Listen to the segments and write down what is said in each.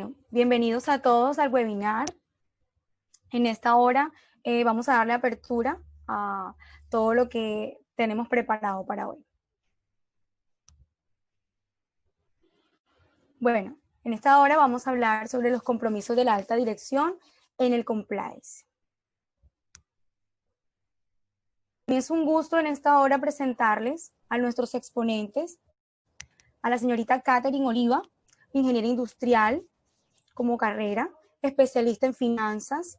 Bueno, bienvenidos a todos al webinar. En esta hora vamos a darle apertura a todo lo que tenemos preparado para hoy. Bueno, en esta hora vamos a hablar sobre los compromisos de la alta dirección en el compliance. Es un gusto en esta hora presentarles a nuestros exponentes, a la señorita Catherine Oliva, ingeniera industrial como carrera, especialista en finanzas,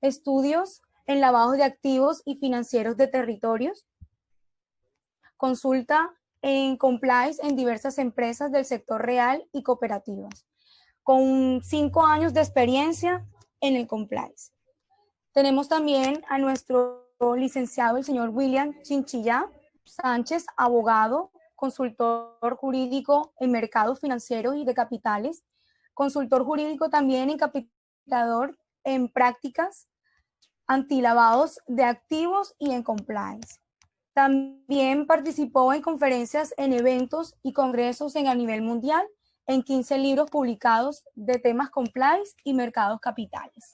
estudios en lavado de activos y financieros de territorios, consulta en compliance en diversas empresas del sector real y cooperativas, con 5 años de experiencia en el compliance. Tenemos también a nuestro licenciado, el señor William Chinchilla Sánchez, abogado, consultor jurídico en mercados financieros y de capitales, consultor jurídico también en capitador en prácticas antilavados de activos y en compliance. También participó en conferencias en eventos y congresos a nivel mundial, en 15 libros publicados de temas compliance y mercados capitales.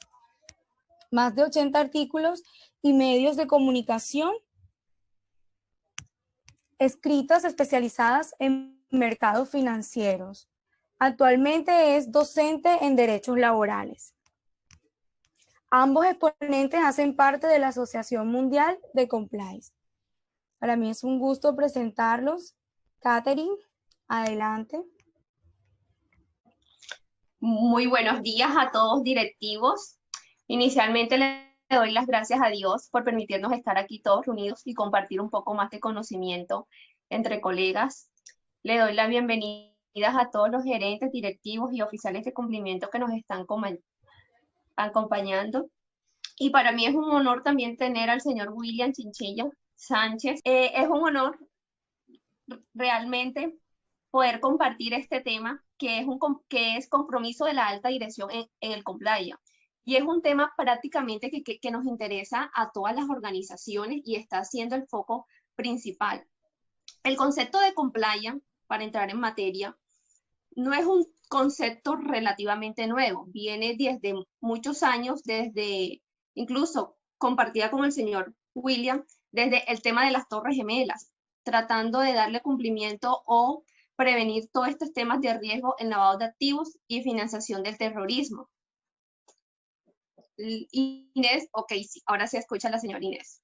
Más de 80 artículos y medios de comunicación escritas especializadas en mercados financieros. Actualmente es docente en derechos laborales. Ambos exponentes hacen parte de la Asociación Mundial de Compliance. Para mí es un gusto presentarlos. Catherine, adelante. Muy buenos días a todos directivos. Inicialmente le doy las gracias a Dios por permitirnos estar aquí todos reunidos y compartir un poco más de conocimiento entre colegas. Le doy la bienvenida a todos los gerentes, directivos y oficiales de cumplimiento que nos están acompañando. Y para mí es un honor también tener al señor William Chinchilla Sánchez. Es un honor realmente poder compartir este tema que es compromiso de la alta dirección en el compliance. Y es un tema prácticamente que nos interesa a todas las organizaciones y está siendo el foco principal. El concepto de compliance, para entrar en materia, no es un concepto relativamente nuevo. Viene desde muchos años, desde incluso compartida con el señor William, desde el tema de las Torres Gemelas, tratando de darle cumplimiento o prevenir todos estos temas de riesgo en lavado de activos y financiación del terrorismo. Inés, ok, sí, ahora se escucha la señora Inés.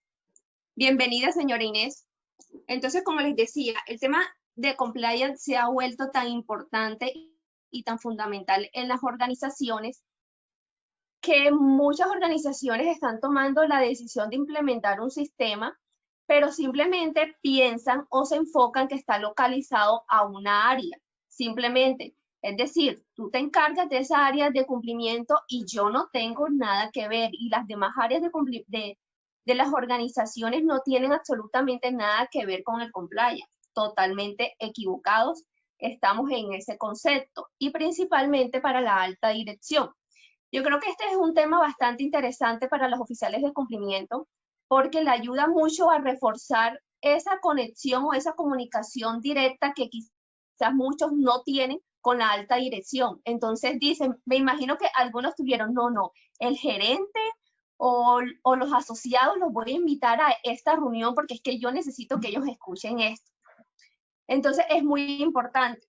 Bienvenida, señora Inés. Entonces, como les decía, el tema de compliance se ha vuelto tan importante y tan fundamental en las organizaciones que muchas organizaciones están tomando la decisión de implementar un sistema, pero simplemente piensan o se enfocan que está localizado a una área. Simplemente, es decir, tú te encargas de esa área de cumplimiento y yo no tengo nada que ver, y las demás áreas de las organizaciones no tienen absolutamente nada que ver con el compliance. Totalmente equivocados estamos en ese concepto, y principalmente para la alta dirección. Yo creo que este es un tema bastante interesante para los oficiales de cumplimiento, porque le ayuda mucho a reforzar esa conexión o esa comunicación directa que quizás muchos no tienen con la alta dirección. Entonces dicen, me imagino que algunos tuvieron, no, el gerente o los asociados los voy a invitar a esta reunión porque es que yo necesito que ellos escuchen esto. Entonces es muy importante.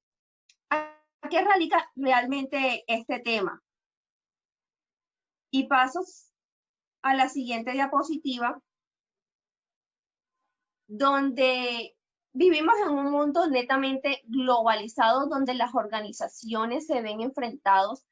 ¿A qué radica realmente este tema? Y pasos a la siguiente diapositiva, donde vivimos en un mundo netamente globalizado, donde las organizaciones se ven enfrentados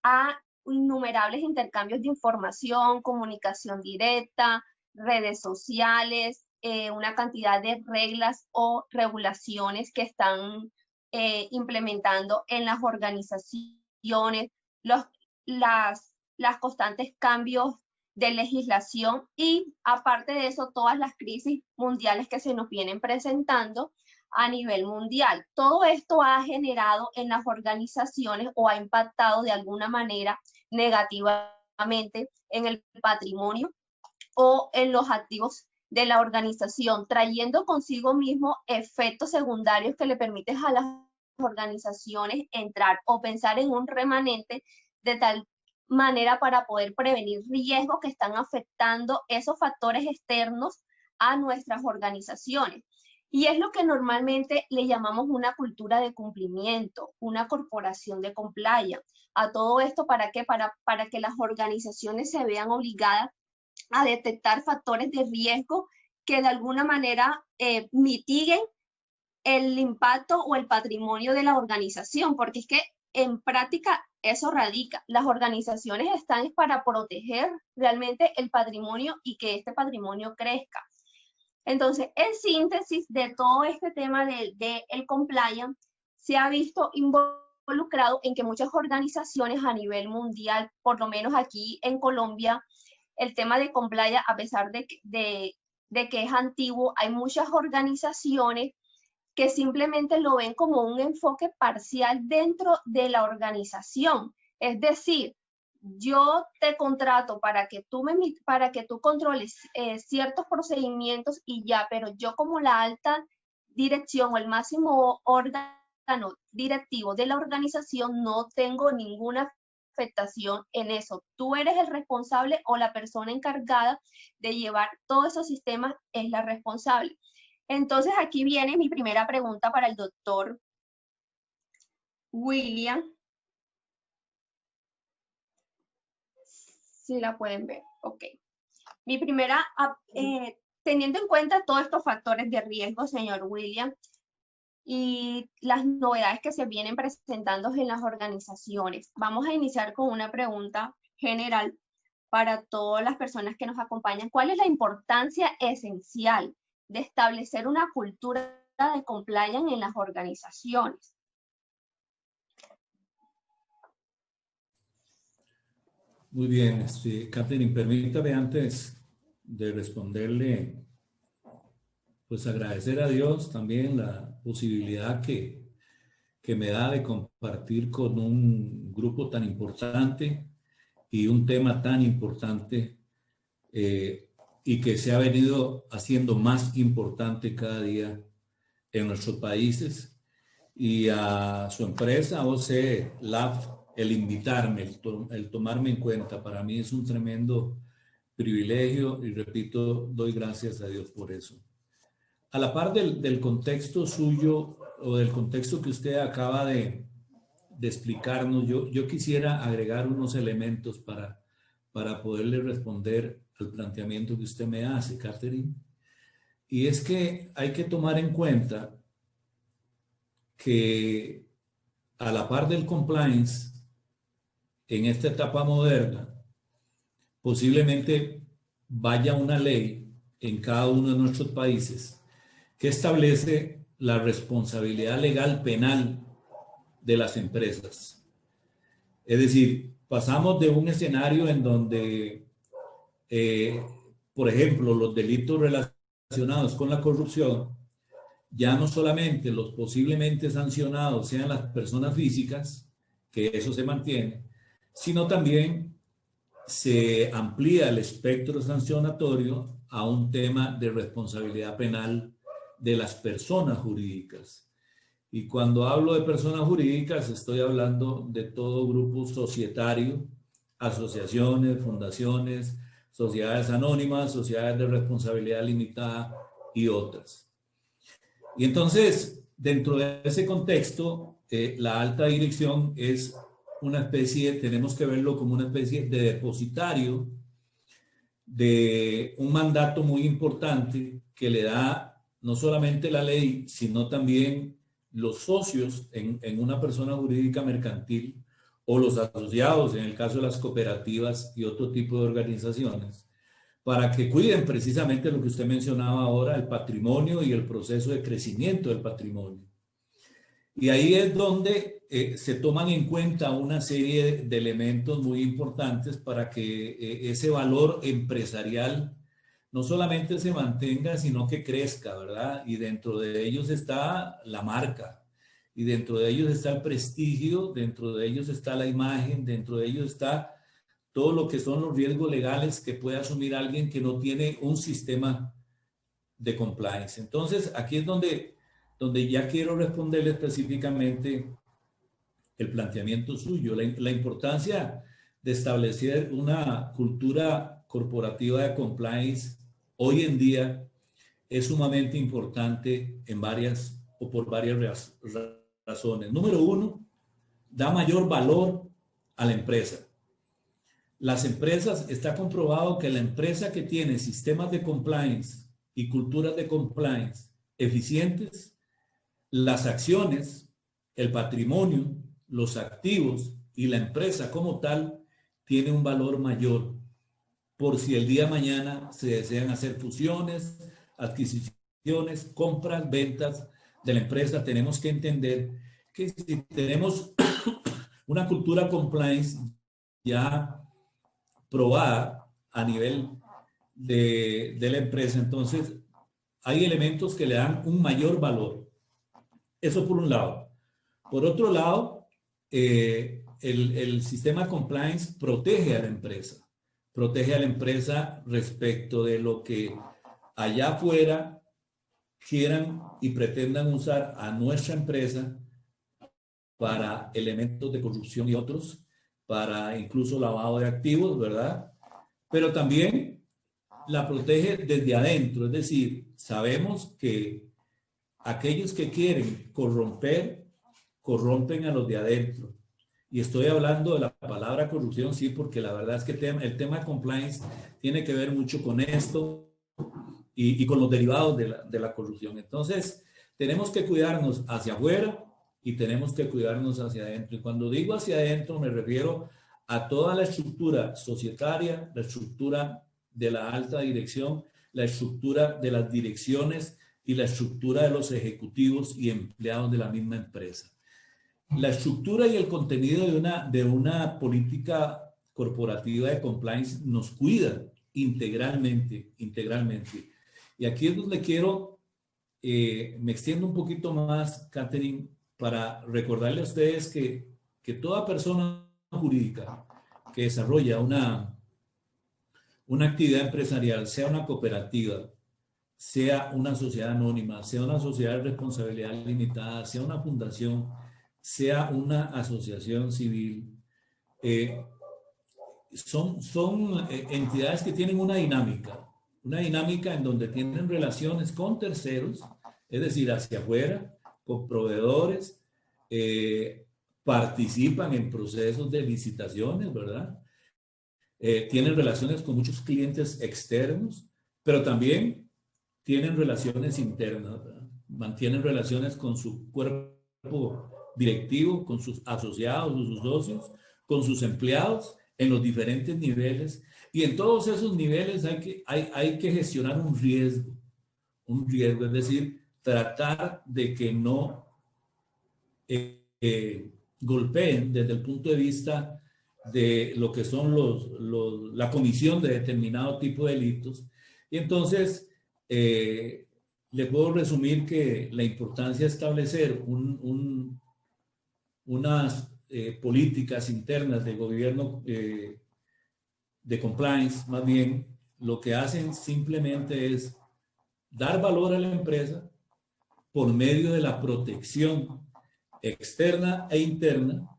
a innumerables intercambios de información, comunicación directa, redes sociales, una cantidad de reglas o regulaciones que están implementando en las organizaciones, las constantes cambios de legislación y aparte de eso todas las crisis mundiales que se nos vienen presentando a nivel mundial. Todo esto ha generado en las organizaciones o ha impactado de alguna manera negativamente en el patrimonio o en los activos de la organización, trayendo consigo mismo efectos secundarios que le permiten a las organizaciones entrar o pensar en un remanente de tal manera para poder prevenir riesgos que están afectando esos factores externos a nuestras organizaciones. Y es lo que normalmente le llamamos una cultura de cumplimiento, una corporación de compliance. A todo esto, ¿para qué? Para que las organizaciones se vean obligadas a detectar factores de riesgo que de alguna manera mitiguen el impacto o el patrimonio de la organización, porque es que en práctica eso radica. Las organizaciones están para proteger realmente el patrimonio y que este patrimonio crezca. Entonces, en síntesis de todo este tema del compliance, se ha visto involucrado en que muchas organizaciones a nivel mundial, por lo menos aquí en Colombia, el tema de compliance, a pesar de que es antiguo, hay muchas organizaciones que simplemente lo ven como un enfoque parcial dentro de la organización. Es decir, yo te contrato para que tú controles ciertos procedimientos y ya, pero yo como la alta dirección o el máximo órgano directivo de la organización no tengo ninguna afectación en eso. Tú eres el responsable o la persona encargada de llevar todos esos sistemas es la responsable. Entonces aquí viene mi primera pregunta para el doctor William. Si la pueden ver, ok. Mi primera, teniendo en cuenta todos estos factores de riesgo, señor William, y las novedades que se vienen presentando en las organizaciones, vamos a iniciar con una pregunta general para todas las personas que nos acompañan. ¿Cuál es la importancia esencial de establecer una cultura de compliance en las organizaciones? Muy bien, Catherine, permítame antes de responderle, pues agradecer a Dios también la posibilidad que me da de compartir con un grupo tan importante y un tema tan importante y que se ha venido haciendo más importante cada día en nuestros países, y a su empresa OC Lab el invitarme, el tomarme en cuenta. Para mí es un tremendo privilegio y repito, doy gracias a Dios por eso. A la par del contexto suyo o del contexto que usted acaba de explicarnos, yo quisiera agregar unos elementos para poderle responder al planteamiento que usted me hace, Catherine. Y es que hay que tomar en cuenta que a la par del compliance, en esta etapa moderna, posiblemente vaya una ley en cada uno de nuestros países que establece la responsabilidad legal penal de las empresas. Es decir, pasamos de un escenario en donde, por ejemplo, los delitos relacionados con la corrupción, ya no solamente los posiblemente sancionados sean las personas físicas, que eso se mantiene, sino también se amplía el espectro sancionatorio a un tema de responsabilidad penal de las personas jurídicas. Y cuando hablo de personas jurídicas, estoy hablando de todo grupo societario, asociaciones, fundaciones, sociedades anónimas, sociedades de responsabilidad limitada y otras. Y entonces, dentro de ese contexto, la alta dirección es una especie, tenemos que verlo como una especie de depositario de un mandato muy importante que le da no solamente la ley, sino también los socios en una persona jurídica mercantil o los asociados en el caso de las cooperativas y otro tipo de organizaciones, para que cuiden precisamente lo que usted mencionaba ahora, el patrimonio y el proceso de crecimiento del patrimonio. Y ahí es donde se toman en cuenta una serie de elementos muy importantes para que ese valor empresarial no solamente se mantenga, sino que crezca, ¿verdad? Y dentro de ellos está la marca, y dentro de ellos está el prestigio, dentro de ellos está la imagen, dentro de ellos está todo lo que son los riesgos legales que puede asumir alguien que no tiene un sistema de compliance. Entonces, aquí es donde donde ya quiero responderle específicamente el planteamiento suyo, la importancia de establecer una cultura corporativa de compliance hoy en día es sumamente importante en varias o por varias razones. Número uno, da mayor valor a la empresa. Las empresas, está comprobado que la empresa que tiene sistemas de compliance y culturas de compliance eficientes, las acciones, el patrimonio, los activos y la empresa como tal tiene un valor mayor por si el día de mañana se desean hacer fusiones, adquisiciones, compras, ventas de la empresa. Tenemos que entender que si tenemos una cultura compliance ya probada a nivel de la empresa, entonces hay elementos que le dan un mayor valor. Eso por un lado. Por otro lado, el sistema compliance protege a la empresa. Protege a la empresa respecto de lo que allá afuera quieran y pretendan usar a nuestra empresa para elementos de corrupción y otros, para incluso lavado de activos, ¿verdad? Pero también la protege desde adentro, es decir, sabemos que aquellos que quieren corromper, corrompen a los de adentro. Y estoy hablando de la palabra corrupción, sí, porque la verdad es que el tema de compliance tiene que ver mucho con esto y con los derivados de la corrupción. Entonces, tenemos que cuidarnos hacia afuera y tenemos que cuidarnos hacia adentro. Y cuando digo hacia adentro, me refiero a toda la estructura societaria, la estructura de la alta dirección, la estructura de las direcciones y la estructura de los ejecutivos y empleados de la misma empresa. La estructura y el contenido de una política corporativa de compliance nos cuida integralmente. Y aquí es donde quiero, me extiendo un poquito más, Catherine, para recordarle a ustedes que toda persona jurídica que desarrolla una actividad empresarial, sea una cooperativa, sea una sociedad anónima, sea una sociedad de responsabilidad limitada, sea una fundación, sea una asociación civil, son entidades que tienen una dinámica en donde tienen relaciones con terceros, es decir, hacia afuera, con proveedores, participan en procesos de licitaciones, ¿verdad? Tienen relaciones con muchos clientes externos, pero también tienen relaciones internas, ¿verdad? Mantienen relaciones con su cuerpo directivo, con sus asociados, sus socios, con sus empleados en los diferentes niveles. Y en todos esos niveles hay que gestionar un riesgo, es decir, tratar de que no golpeen desde el punto de vista de lo que son la comisión de determinado tipo de delitos. Y entonces, le puedo resumir que la importancia de establecer unas políticas internas de gobierno, de compliance, más bien, lo que hacen simplemente es dar valor a la empresa por medio de la protección externa e interna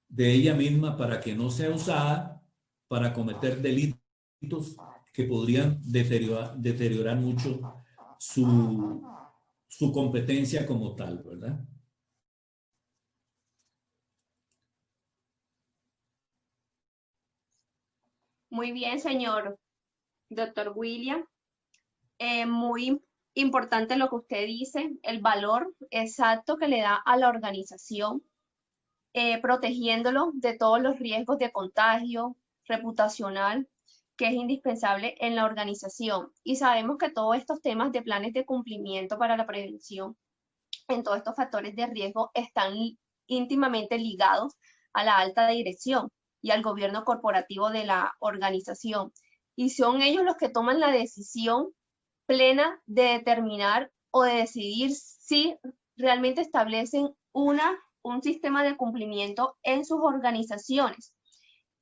de ella misma para que no sea usada para cometer delitos que podrían deteriorar mucho su competencia como tal, ¿verdad? Muy bien, señor doctor William. Muy importante lo que usted dice, el valor exacto que le da a la organización, protegiéndolo de todos los riesgos de contagio reputacional que es indispensable en la organización. Y sabemos que todos estos temas de planes de cumplimiento para la prevención en todos estos factores de riesgo están íntimamente ligados a la alta dirección y al gobierno corporativo de la organización. Y son ellos los que toman la decisión plena de determinar o de decidir si realmente establecen un sistema de cumplimiento en sus organizaciones.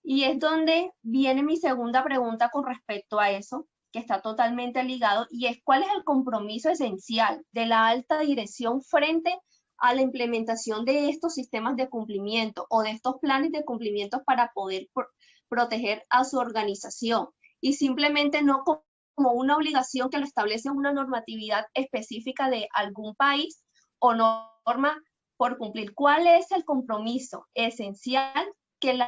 Y es donde viene mi segunda pregunta con respecto a eso, que está totalmente ligado, y es cuál es el compromiso esencial de la alta dirección frente a la implementación de estos sistemas de cumplimiento o de estos planes de cumplimiento para poder proteger a su organización, y simplemente no como una obligación que lo establece una normatividad específica de algún país o norma por cumplir. ¿Cuál es el compromiso esencial que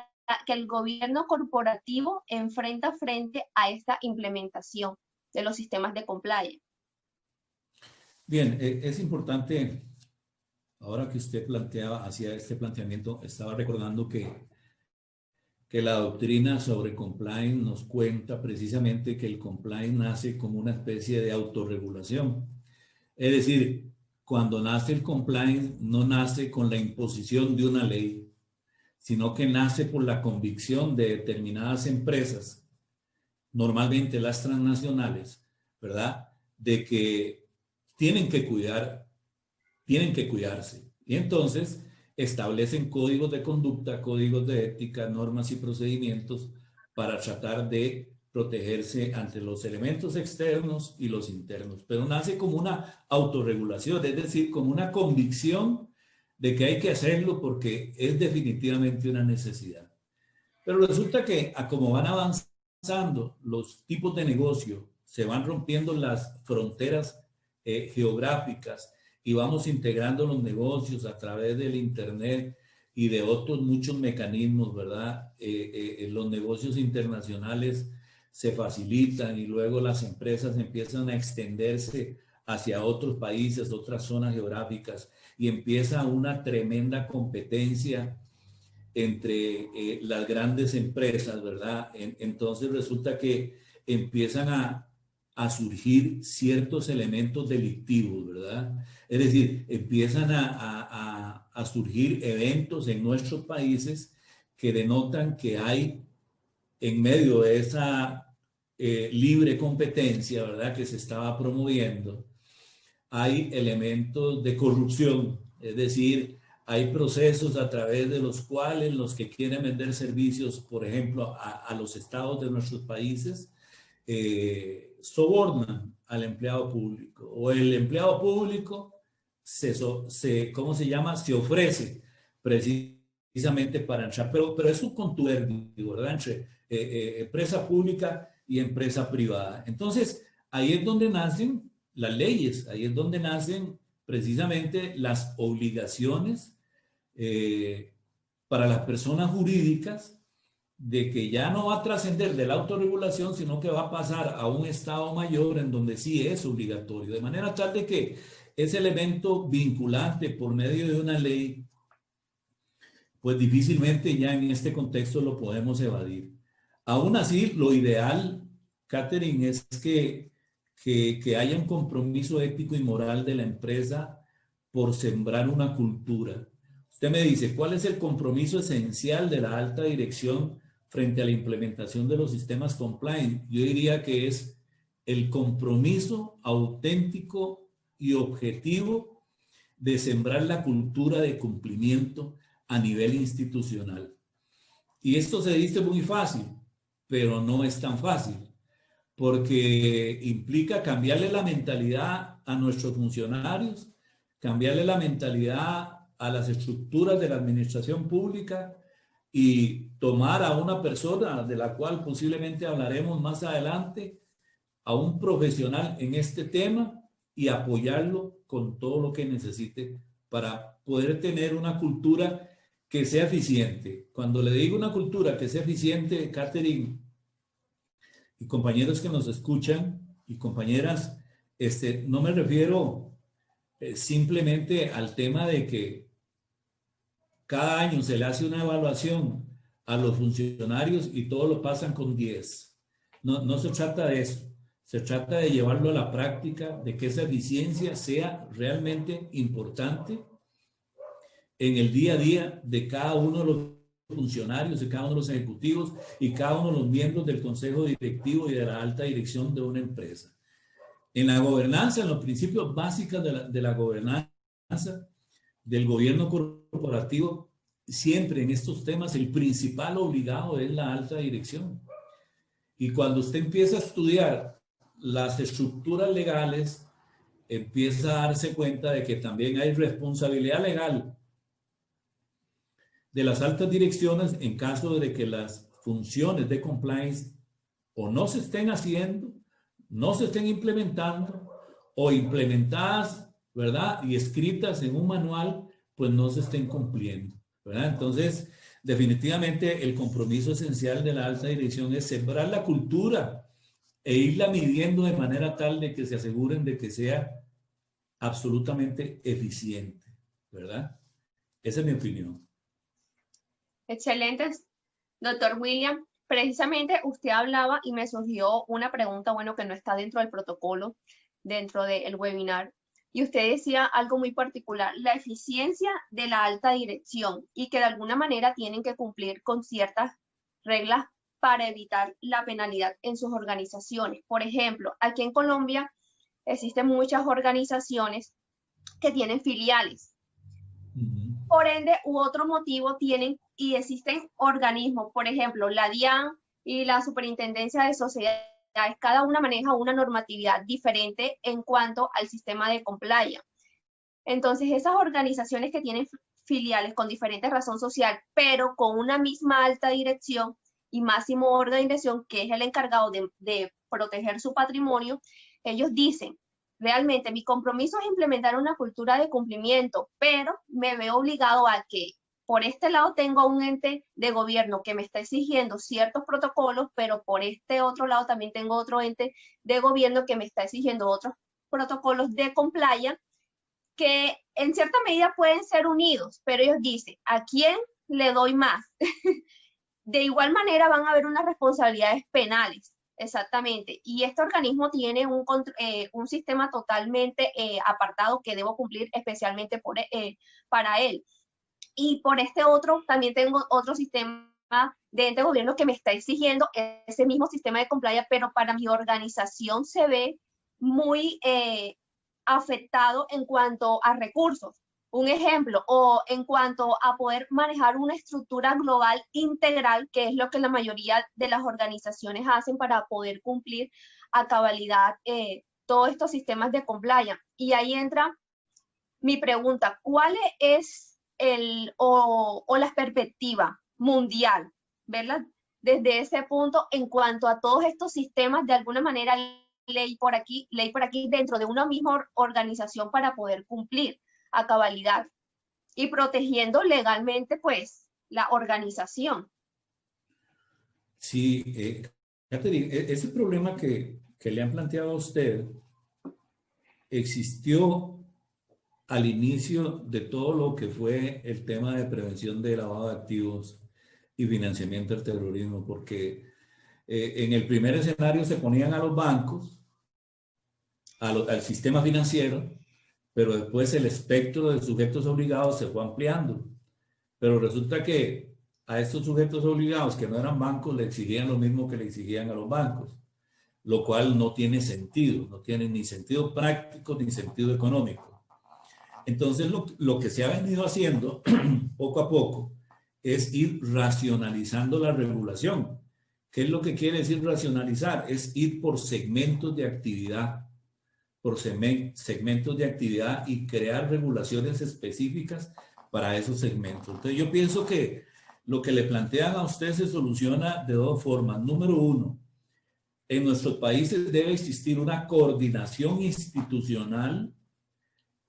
el gobierno corporativo enfrenta frente a esta implementación de los sistemas de compliance? Bien, es importante, ahora que usted hacía este planteamiento, estaba recordando que la doctrina sobre compliance nos cuenta precisamente que el compliance nace como una especie de autorregulación. Es decir, cuando nace el compliance, no nace con la imposición de una ley, sino que nace por la convicción de determinadas empresas, normalmente las transnacionales, ¿verdad?, de que tienen que cuidarse. Y entonces establecen códigos de conducta, códigos de ética, normas y procedimientos para tratar de protegerse ante los elementos externos y los internos. Pero nace como una autorregulación, es decir, como una convicción de que hay que hacerlo porque es definitivamente una necesidad. Pero resulta que a como van avanzando los tipos de negocio, se van rompiendo las fronteras geográficas y vamos integrando los negocios a través del Internet y de otros muchos mecanismos, ¿verdad? Los negocios internacionales se facilitan y luego las empresas empiezan a extenderse hacia otros países, otras zonas geográficas, y empieza una tremenda competencia entre las grandes empresas, ¿verdad? Entonces resulta que empiezan a surgir ciertos elementos delictivos, ¿verdad? Es decir, empiezan a surgir eventos en nuestros países que denotan que hay en medio de esa libre competencia, ¿verdad?, que se estaba promoviendo, hay elementos de corrupción, es decir, hay procesos a través de los cuales los que quieren vender servicios, por ejemplo, a los estados de nuestros países, sobornan al empleado público, o el empleado público ¿cómo se llama? Se ofrece precisamente para entrar, pero es un contubernio, ¿verdad?, entre empresa pública y empresa privada. Entonces, ahí es donde nacen las leyes, ahí es donde nacen precisamente las obligaciones para las personas jurídicas, de que ya no va a trascender de la autorregulación, sino que va a pasar a un estado mayor en donde sí es obligatorio, de manera tal de que ese elemento vinculante por medio de una ley, pues difícilmente ya en este contexto lo podemos evadir. Aún así, lo ideal, Catherine, es que haya un compromiso ético y moral de la empresa por sembrar una cultura. Usted me dice, ¿cuál es el compromiso esencial de la alta dirección frente a la implementación de los sistemas compliance? Yo diría que es el compromiso auténtico y objetivo de sembrar la cultura de cumplimiento a nivel institucional. Y esto se dice muy fácil, pero no es tan fácil, porque implica cambiarle la mentalidad a nuestros funcionarios, cambiarle la mentalidad a las estructuras de la administración pública y tomar a una persona de la cual posiblemente hablaremos más adelante, a un profesional en este tema, y apoyarlo con todo lo que necesite para poder tener una cultura que sea eficiente. Cuando le digo una cultura que sea eficiente, Catherine y compañeros que nos escuchan y compañeras, no me refiero simplemente al tema de que cada año se le hace una evaluación a los funcionarios y todos lo pasan con 10. No se trata de eso. Se trata de llevarlo a la práctica, de que esa eficiencia sea realmente importante en el día a día de cada uno de los funcionarios, de cada uno de los ejecutivos y cada uno de los miembros del consejo directivo y de la alta dirección de una empresa. En la gobernanza, en los principios básicos de la gobernanza del gobierno corporativo, siempre en estos temas el principal obligado es la alta dirección. Y cuando usted empieza a estudiar las estructuras legales empieza a darse cuenta de que también hay responsabilidad legal de las altas direcciones en caso de que las funciones de compliance o no se estén haciendo, no se estén implementando, o implementadas, ¿verdad? Y escritas en un manual, pues no se estén cumpliendo, ¿verdad? Entonces, definitivamente el compromiso esencial de la alta dirección es sembrar la cultura e irla midiendo de manera tal de que se aseguren de que sea absolutamente eficiente, ¿verdad? Esa es mi opinión. Excelente, doctor William. Precisamente usted hablaba y me surgió una pregunta, bueno, que no está dentro del protocolo, dentro del webinar, y usted decía algo muy particular, la eficiencia de la alta dirección y que de alguna manera tienen que cumplir con ciertas reglas para evitar la penalidad en sus organizaciones. Por ejemplo, aquí en Colombia existen muchas organizaciones que tienen filiales. Por ende, u otro motivo tienen y existen organismos, por ejemplo, la DIAN y la Superintendencia de Sociedades, cada una maneja una normatividad diferente en cuanto al sistema de compliance. Entonces, esas organizaciones que tienen filiales con diferente razón social, pero con una misma alta dirección y máximo orden de dirección, que es el encargado de proteger su patrimonio, ellos dicen, realmente mi compromiso es implementar una cultura de cumplimiento, pero me veo obligado a que por este lado tengo un ente de gobierno que me está exigiendo ciertos protocolos, pero por este otro lado también tengo otro ente de gobierno que me está exigiendo otros protocolos de compliance que en cierta medida pueden ser unidos, pero ellos dicen, ¿a quién le doy más? De igual manera van a haber unas responsabilidades penales. Exactamente. Y este organismo tiene un sistema totalmente apartado que debo cumplir especialmente para él. Y por este otro, también tengo otro sistema de ente de gobierno que me está exigiendo ese mismo sistema de compliance, pero para mi organización se ve muy afectado en cuanto a recursos. Un ejemplo, o en cuanto a poder manejar una estructura global integral, que es lo que la mayoría de las organizaciones hacen para poder cumplir a cabalidad todos estos sistemas de compliance. Y ahí entra mi pregunta, ¿cuál es la perspectiva mundial, ¿verdad? Desde ese punto, en cuanto a todos estos sistemas, de alguna manera, ley por aquí, dentro de una misma organización para poder cumplir a cabalidad y protegiendo legalmente, pues, la organización. Sí, Catherine, ese problema que le han planteado a usted existió al inicio de todo lo que fue el tema de prevención de lavado de activos y financiamiento del terrorismo, porque en el primer escenario se ponían a los bancos, al sistema financiero, pero después el espectro de sujetos obligados se fue ampliando. Pero resulta que a estos sujetos obligados que no eran bancos le exigían lo mismo que le exigían a los bancos, lo cual no tiene sentido, no tiene ni sentido práctico ni sentido económico. Entonces lo que se ha venido haciendo poco a poco es ir racionalizando la regulación. ¿Qué es lo que quiere decir racionalizar? Es ir por segmentos de actividad, y crear regulaciones específicas para esos segmentos. Entonces yo pienso que lo que le plantean a usted se soluciona de dos formas. Número uno, en nuestros países debe existir una coordinación institucional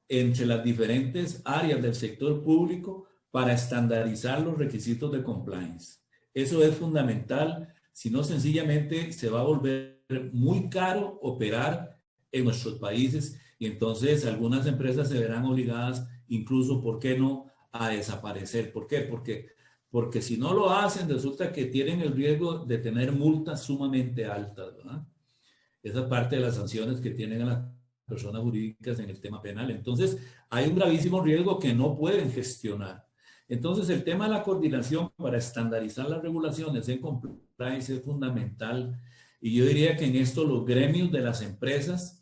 entre las diferentes áreas del sector público para estandarizar los requisitos de compliance. Eso es fundamental, si no sencillamente se va a volver muy caro operar en nuestros países y entonces algunas empresas se verán obligadas incluso, ¿por qué no?, a desaparecer. ¿Por qué? Porque si no lo hacen resulta que tienen el riesgo de tener multas sumamente altas, ¿verdad? Esa es parte de las sanciones que tienen a las personas jurídicas en el tema penal. Entonces, hay un gravísimo riesgo que no pueden gestionar. Entonces, el tema de la coordinación para estandarizar las regulaciones en compliance es fundamental. Y yo diría que en esto los gremios de las empresas,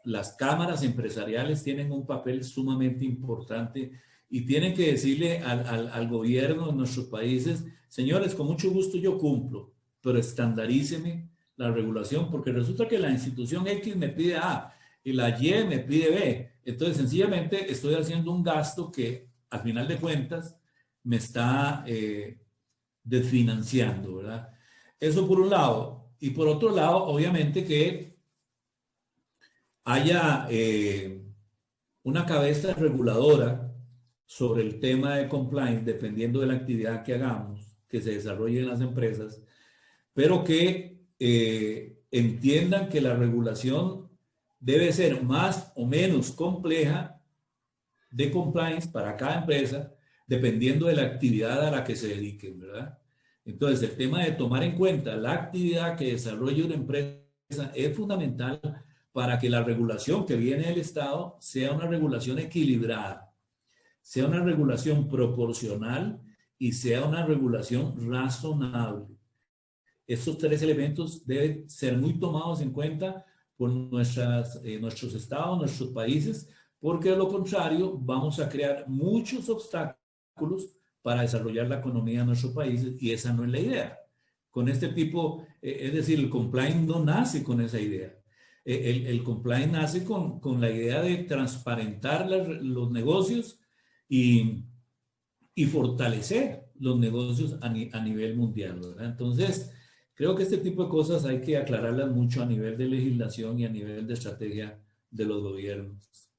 las cámaras empresariales tienen un papel sumamente importante y tienen que decirle al gobierno de nuestros países, señores, con mucho gusto yo cumplo, pero estandaríceme la regulación, porque resulta que la institución X me pide A y la Y me pide B. Entonces, sencillamente estoy haciendo un gasto que, al final de cuentas, me está desfinanciando, ¿verdad? Eso por un lado. Y por otro lado, obviamente que haya una cabeza reguladora sobre el tema de compliance, dependiendo de la actividad que hagamos, que se desarrolle en las empresas, pero que entiendan que la regulación debe ser más o menos compleja de compliance para cada empresa, dependiendo de la actividad a la que se dediquen, ¿verdad? Entonces, el tema de tomar en cuenta la actividad que desarrolla una empresa es fundamental para que la regulación que viene del Estado sea una regulación equilibrada, sea una regulación proporcional y sea una regulación razonable. Estos tres elementos deben ser muy tomados en cuenta por nuestros estados, nuestros países, porque de lo contrario vamos a crear muchos obstáculos para desarrollar la economía de nuestros países y esa no es la idea. Con este tipo, es decir, el compliance no nace con esa idea. El compliance nace con la idea de transparentar los negocios y fortalecer los negocios a nivel mundial, ¿verdad? Entonces, creo que este tipo de cosas hay que aclararlas mucho a nivel de legislación y a nivel de estrategia de los gobiernos.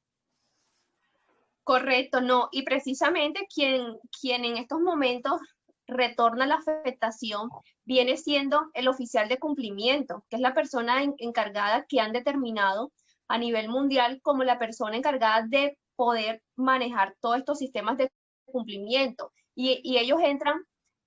Correcto, no. Y precisamente quien en estos momentos retorna la afectación viene siendo el oficial de cumplimiento, que es la persona encargada que han determinado a nivel mundial como la persona encargada de poder manejar todos estos sistemas de cumplimiento. Y ellos entran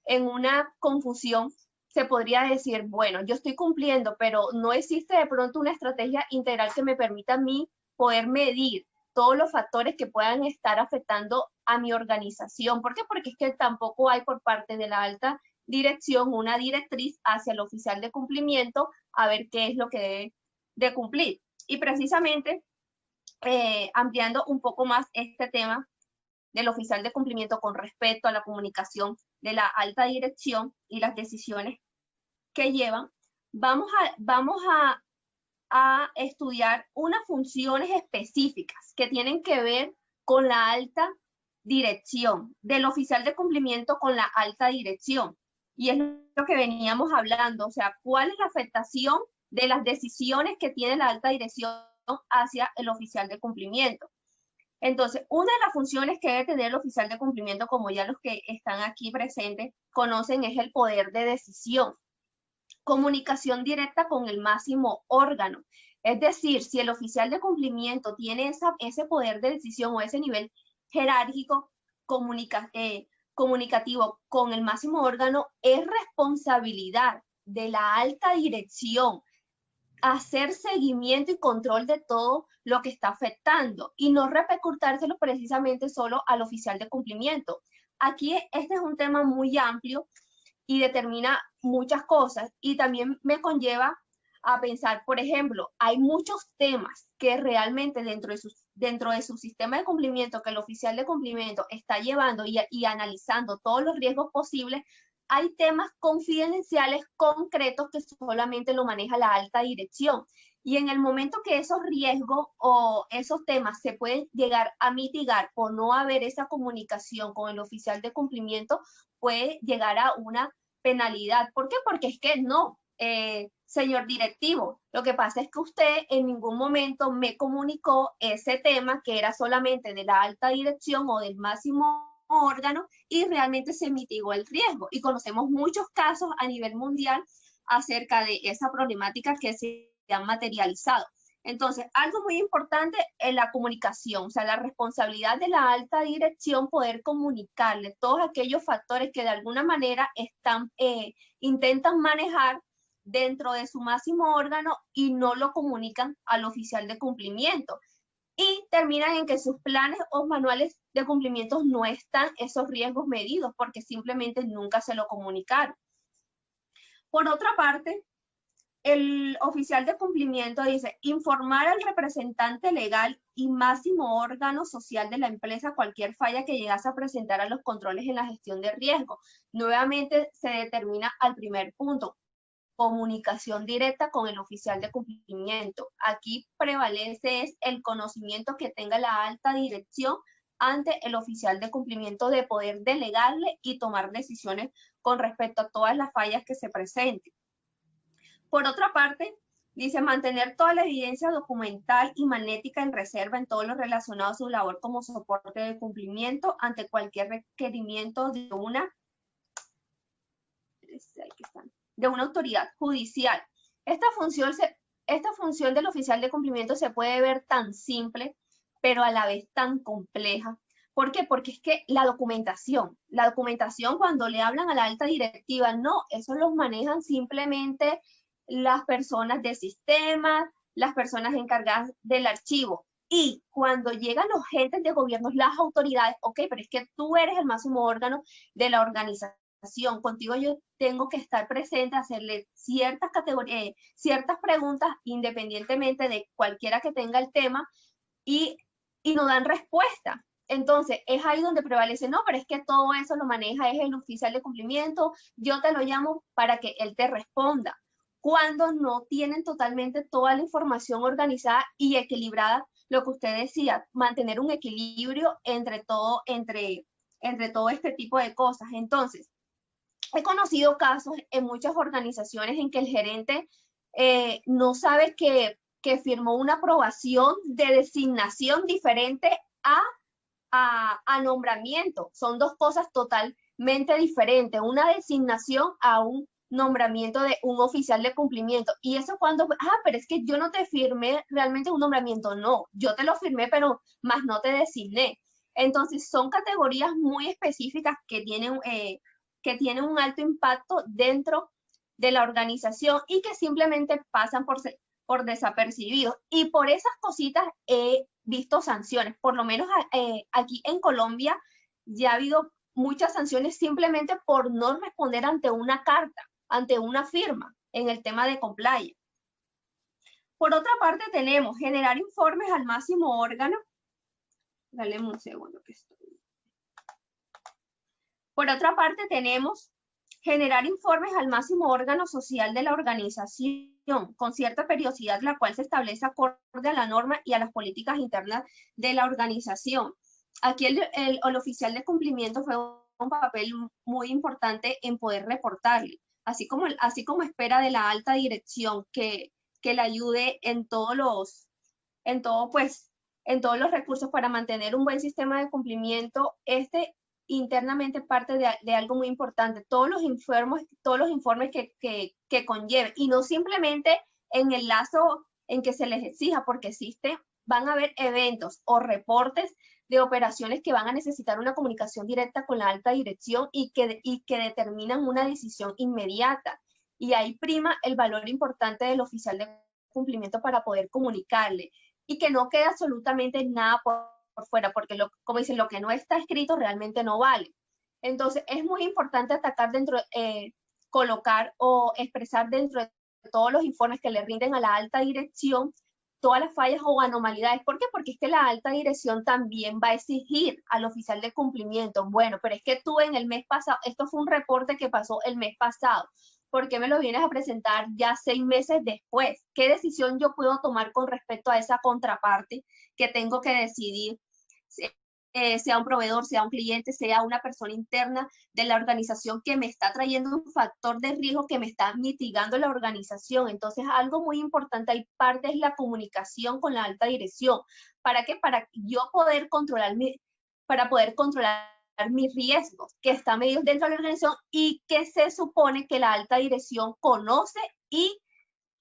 en una confusión. Se podría decir, bueno, yo estoy cumpliendo, pero no existe de pronto una estrategia integral que me permita a mí poder medir todos los factores que puedan estar afectando a mi organización. ¿Por qué? Porque es que tampoco hay por parte de la alta dirección una directriz hacia el oficial de cumplimiento a ver qué es lo que debe de cumplir. Y precisamente, ampliando un poco más este tema del oficial de cumplimiento con respecto a la comunicación de la alta dirección y las decisiones que llevan, vamos a estudiar unas funciones específicas que tienen que ver con la alta dirección, del oficial de cumplimiento con la alta dirección. Y es lo que veníamos hablando, o sea, cuál es la afectación de las decisiones que tiene la alta dirección hacia el oficial de cumplimiento. Entonces, una de las funciones que debe tener el oficial de cumplimiento, como ya los que están aquí presentes conocen, es el poder de decisión. Comunicación directa con el máximo órgano. Es decir, si el oficial de cumplimiento tiene ese poder de decisión o ese nivel jerárquico comunicativo con el máximo órgano, es responsabilidad de la alta dirección hacer seguimiento y control de todo lo que está afectando y no repercutárselo precisamente solo al oficial de cumplimiento. Aquí este es un tema muy amplio y determina muchas cosas y también me conlleva a pensar, por ejemplo, hay muchos temas que realmente dentro de su sistema de cumplimiento que el oficial de cumplimiento está llevando y analizando todos los riesgos posibles. Hay temas confidenciales concretos que solamente lo maneja la alta dirección. Y en el momento que esos riesgos o esos temas se pueden llegar a mitigar por no haber esa comunicación con el oficial de cumplimiento, puede llegar a una penalidad. ¿Por qué? Porque es que no, señor directivo, lo que pasa es que usted en ningún momento me comunicó ese tema que era solamente de la alta dirección o del máximo órgano y realmente se mitigó el riesgo. Y conocemos muchos casos a nivel mundial acerca de esa problemática que se han materializado. Entonces, algo muy importante es la comunicación, o sea, la responsabilidad de la alta dirección poder comunicarle todos aquellos factores que de alguna manera intentan manejar dentro de su máximo órgano y no lo comunican al oficial de cumplimiento. Y terminan en que sus planes o manuales de cumplimiento no están esos riesgos medidos porque simplemente nunca se lo comunicaron. Por otra parte, el oficial de cumplimiento dice, informar al representante legal y máximo órgano social de la empresa cualquier falla que llegase a presentar a los controles en la gestión de riesgo. Nuevamente se determina al primer punto. comunicación directa con el oficial de cumplimiento. Aquí prevalece es el conocimiento que tenga la alta dirección ante el oficial de cumplimiento de poder delegarle y tomar decisiones con respecto a todas las fallas que se presenten. Por otra parte, dice mantener toda la evidencia documental y magnética en reserva en todo lo relacionado a su labor como soporte de cumplimiento ante cualquier requerimiento de una autoridad judicial. Esta función del oficial de cumplimiento se puede ver tan simple, pero a la vez tan compleja. ¿Por qué? Porque es que la documentación cuando le hablan a la alta directiva, no, eso los manejan simplemente las personas de sistemas, las personas encargadas del archivo. Y cuando llegan los agentes de gobierno, las autoridades, ok, pero es que tú eres el máximo órgano de la organización, contigo yo tengo que estar presente, hacerle ciertas categorías, ciertas preguntas, independientemente de cualquiera que tenga el tema, y no dan respuesta. Entonces, es ahí donde prevalece, no, pero es que todo eso lo maneja es el oficial de cumplimiento, yo te lo llamo para que él te responda. Cuando no tienen totalmente toda la información organizada y equilibrada, lo que usted decía, mantener un equilibrio entre todo este tipo de cosas. Entonces, he conocido casos en muchas organizaciones en que el gerente no sabe que firmó una aprobación de designación diferente a nombramiento. Son dos cosas totalmente diferentes, una designación a un nombramiento de un oficial de cumplimiento. Y eso cuando, pero es que yo no te firmé realmente un nombramiento. No, yo te lo firmé, pero más no te designé. Entonces son categorías muy específicas que tienen un alto impacto dentro de la organización y que simplemente pasan por desapercibidos. Y por esas cositas he visto sanciones. Por lo menos aquí en Colombia ya ha habido muchas sanciones simplemente por no responder ante una carta, ante una firma en el tema de compliance. Por otra parte tenemos generar informes al máximo órgano. Dale un segundo que estoy. Por otra parte tenemos generar informes al máximo órgano social de la organización con cierta periodicidad, la cual se establece acorde a la norma y a las políticas internas de la organización. Aquí el oficial de cumplimiento fue un papel muy importante en poder reportarle, así como espera de la alta dirección que le ayude en todos los recursos para mantener un buen sistema de cumplimiento. Internamente parte de algo muy importante, todos los informes que conlleve, y no simplemente en el lazo en que se les exija, porque van a haber eventos o reportes de operaciones que van a necesitar una comunicación directa con la alta dirección y que determinan una decisión inmediata. Y ahí prima el valor importante del oficial de cumplimiento para poder comunicarle y que no quede absolutamente nada por fuera, porque como dicen, lo que no está escrito realmente no vale. Entonces, es muy importante atacar colocar o expresar dentro de todos los informes que le rinden a la alta dirección todas las fallas o anormalidades. ¿Por qué? Porque es que la alta dirección también va a exigir al oficial de cumplimiento, bueno, pero es que tú en el mes pasado, esto fue un reporte que pasó el mes pasado, ¿por qué me lo vienes a presentar ya 6 meses después? ¿Qué decisión yo puedo tomar con respecto a esa contraparte que tengo que decidir? Sea un proveedor, sea un cliente, sea una persona interna de la organización que me está trayendo un factor de riesgo que me está mitigando la organización. Entonces, algo muy importante ahí parte es la comunicación con la alta dirección. ¿Para qué? Para yo poder controlar mis riesgos que están medidos dentro de la organización y que se supone que la alta dirección conoce y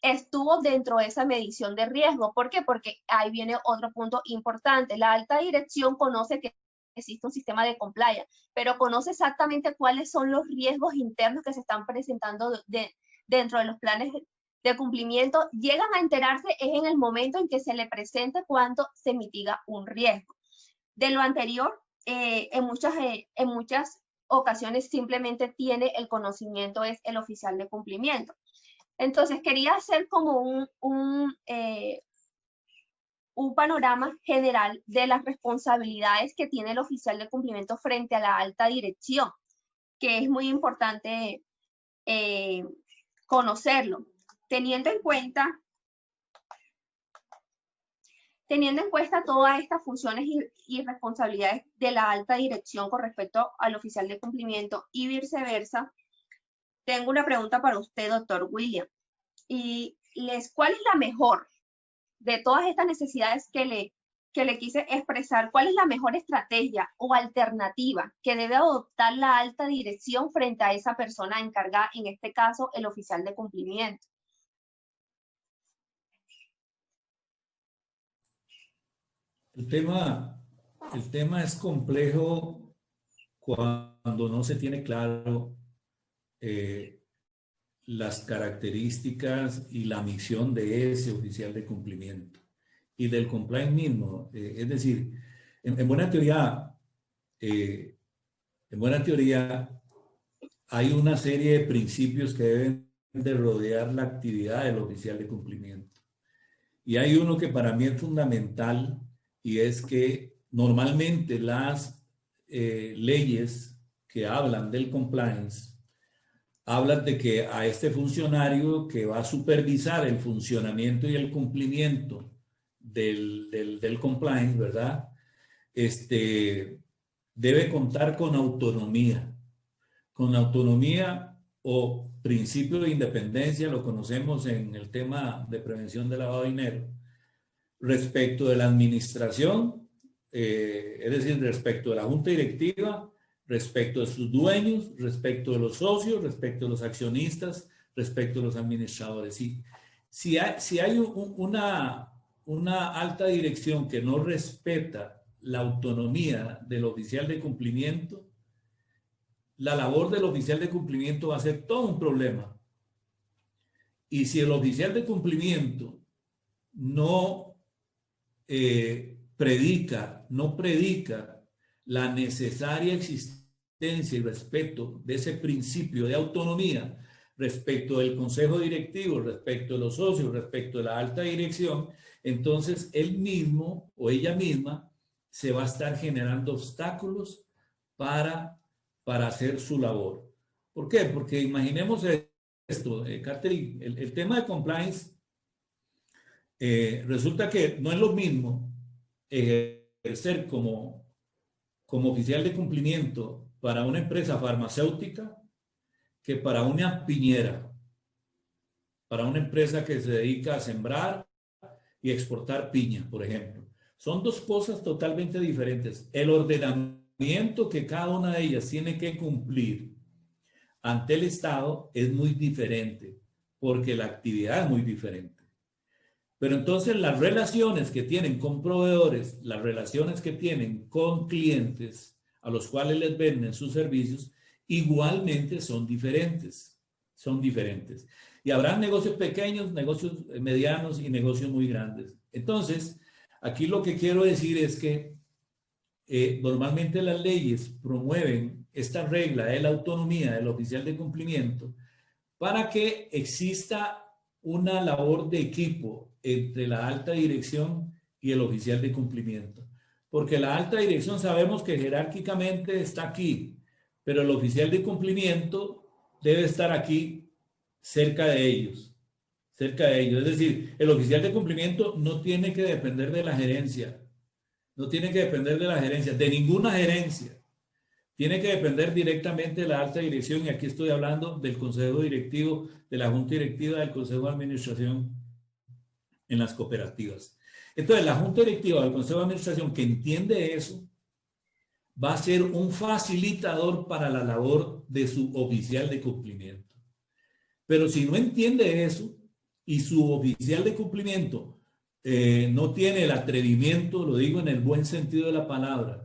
estuvo dentro de esa medición de riesgo. ¿Por qué? Porque ahí viene otro punto importante. La alta dirección conoce que existe un sistema de compliance, pero conoce exactamente cuáles son los riesgos internos que se están presentando dentro de los planes de cumplimiento. Llegan a enterarse es en el momento en que se le presente cuando se mitiga un riesgo. De lo anterior, en muchas ocasiones simplemente tiene el conocimiento es el oficial de cumplimiento. Entonces, quería hacer como un panorama general de las responsabilidades que tiene el oficial de cumplimiento frente a la alta dirección, que es muy importante conocerlo, teniendo en cuenta todas estas funciones y responsabilidades de la alta dirección con respecto al oficial de cumplimiento y viceversa. Tengo una pregunta para usted, doctor William. ¿Cuál es la mejor de todas estas necesidades que le quise expresar? ¿Cuál es la mejor estrategia o alternativa que debe adoptar la alta dirección frente a esa persona encargada, en este caso, el oficial de cumplimiento? El tema es complejo cuando no se tiene claro las características y la misión de ese oficial de cumplimiento y del compliance mismo. Es decir, en buena teoría, hay una serie de principios que deben de rodear la actividad del oficial de cumplimiento. Y hay uno que para mí es fundamental, y es que normalmente las leyes que hablan del compliance hablan de que a este funcionario que va a supervisar el funcionamiento y el cumplimiento del compliance, ¿verdad? Debe contar con autonomía o principio de independencia, lo conocemos en el tema de prevención de lavado de dinero, respecto de la administración, es decir, respecto de la junta directiva, respecto de sus dueños, respecto de los socios, respecto de los accionistas, respecto de los administradores. Si hay una alta dirección que no respeta la autonomía del oficial de cumplimiento, la labor del oficial de cumplimiento va a ser todo un problema. Y si el oficial de cumplimiento no predica la necesaria existencia y respeto de ese principio de autonomía respecto del consejo directivo, respecto de los socios, respecto de la alta dirección, entonces él mismo o ella misma se va a estar generando obstáculos para hacer su labor. ¿Por qué? Porque imaginemos esto, Catherine, el tema de compliance, resulta que no es lo mismo ejercer como oficial de cumplimiento para una empresa farmacéutica que para una piñera, para una empresa que se dedica a sembrar y exportar piña, por ejemplo. Son dos cosas totalmente diferentes. El ordenamiento que cada una de ellas tiene que cumplir ante el Estado es muy diferente, porque la actividad es muy diferente. Pero entonces las relaciones que tienen con proveedores, las relaciones que tienen con clientes a los cuales les venden sus servicios, igualmente son diferentes. Son diferentes. Y habrá negocios pequeños, negocios medianos y negocios muy grandes. Entonces, aquí lo que quiero decir es que normalmente las leyes promueven esta regla de la autonomía del oficial de cumplimiento para que exista una labor de equipo entre la alta dirección y el oficial de cumplimiento. Porque la alta dirección sabemos que jerárquicamente está aquí, pero el oficial de cumplimiento debe estar aquí cerca de ellos. Cerca de ellos. Es decir, el oficial de cumplimiento no tiene que depender de la gerencia. No tiene que depender de la gerencia, de ninguna gerencia. Tiene que depender directamente de la alta dirección, y aquí estoy hablando del consejo directivo, de la junta directiva, del consejo de administración en las cooperativas. Entonces, la junta directiva del consejo de administración que entiende eso, va a ser un facilitador para la labor de su oficial de cumplimiento. Pero si no entiende eso y su oficial de cumplimiento no tiene el atrevimiento, lo digo en el buen sentido de la palabra,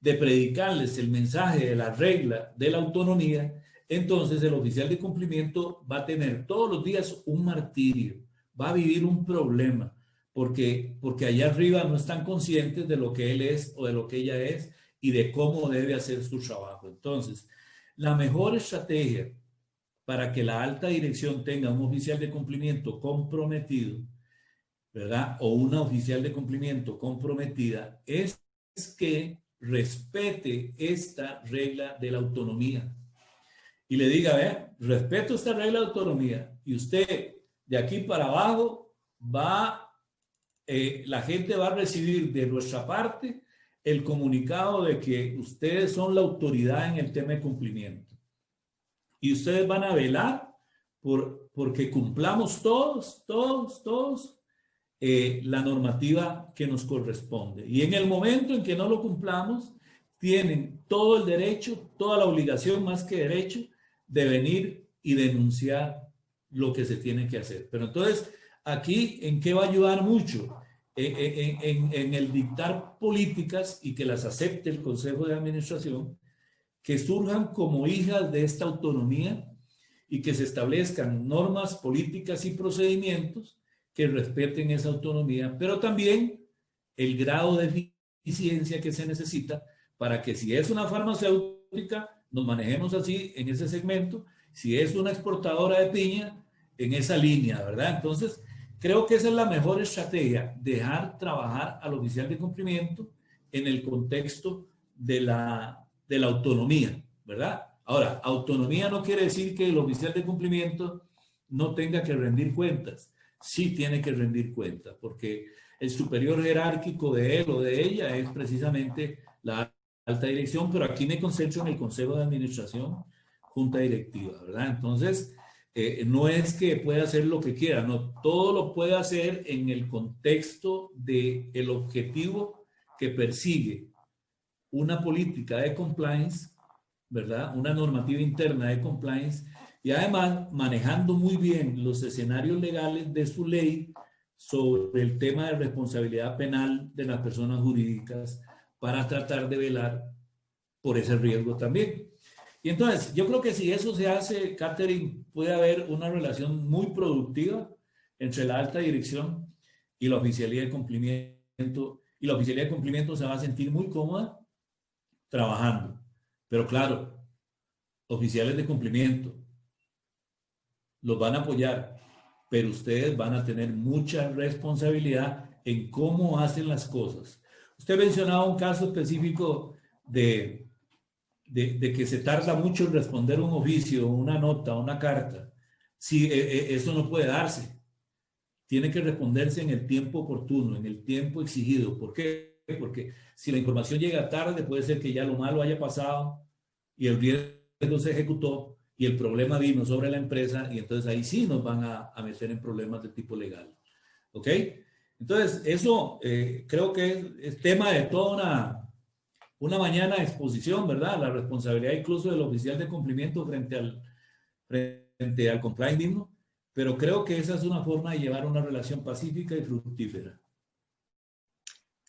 de predicarles el mensaje de la regla de la autonomía, entonces el oficial de cumplimiento va a tener todos los días un martirio, va a vivir un problema, porque allá arriba no están conscientes de lo que él es o de lo que ella es y de cómo debe hacer su trabajo. Entonces, la mejor estrategia para que la alta dirección tenga un oficial de cumplimiento comprometido, ¿verdad? O una oficial de cumplimiento comprometida, es que respete esta regla de la autonomía. y le diga, vea, respeto esta regla de autonomía y usted de aquí para abajo la gente va a recibir de nuestra parte el comunicado de que ustedes son la autoridad en el tema de cumplimiento. Y ustedes van a velar porque cumplamos todos la normativa que nos corresponde. Y en el momento en que no lo cumplamos, tienen todo el derecho, toda la obligación más que derecho de venir y denunciar lo que se tiene que hacer. Pero entonces, aquí, ¿en qué va a ayudar mucho? En el dictar políticas y que las acepte el Consejo de Administración, que surjan como hijas de esta autonomía y que se establezcan normas, políticas y procedimientos que respeten esa autonomía, pero también el grado de eficiencia que se necesita para que si es una farmacéutica, nos manejemos así en ese segmento, si es una exportadora de piña, en esa línea, ¿verdad? Entonces, creo que esa es la mejor estrategia, dejar trabajar al oficial de cumplimiento en el contexto de la autonomía, ¿verdad? Ahora, autonomía no quiere decir que el oficial de cumplimiento no tenga que rendir cuentas. Sí tiene que rendir cuentas, porque el superior jerárquico de él o de ella es precisamente la alta dirección, pero aquí me concentro en el Consejo de Administración, Junta Directiva, ¿verdad? Entonces, no es que pueda hacer lo que quiera, no, todo lo puede hacer en el contexto del objetivo que persigue una política de compliance, ¿verdad? Una normativa interna de compliance y además manejando muy bien los escenarios legales de su ley sobre el tema de responsabilidad penal de las personas jurídicas para tratar de velar por ese riesgo también. Y entonces, yo creo que si eso se hace, Catherine, puede haber una relación muy productiva entre la alta dirección y la oficialía de cumplimiento, y la oficialía de cumplimiento se va a sentir muy cómoda trabajando. Pero claro, oficiales de cumplimiento los van a apoyar, pero ustedes van a tener mucha responsabilidad en cómo hacen las cosas. Usted mencionaba un caso específico de que se tarda mucho en responder un oficio, una nota, una carta. Sí, eso no puede darse. Tiene que responderse en el tiempo oportuno, en el tiempo exigido. ¿Por qué? Porque si la información llega tarde, puede ser que ya lo malo haya pasado y el riesgo se ejecutó y el problema vino sobre la empresa y entonces ahí sí nos van a meter en problemas de tipo legal. ¿Ok? Entonces, eso creo que es tema de toda una mañana de exposición, ¿verdad? La responsabilidad incluso del oficial de cumplimiento frente al compliance mismo, pero creo que esa es una forma de llevar una relación pacífica y fructífera.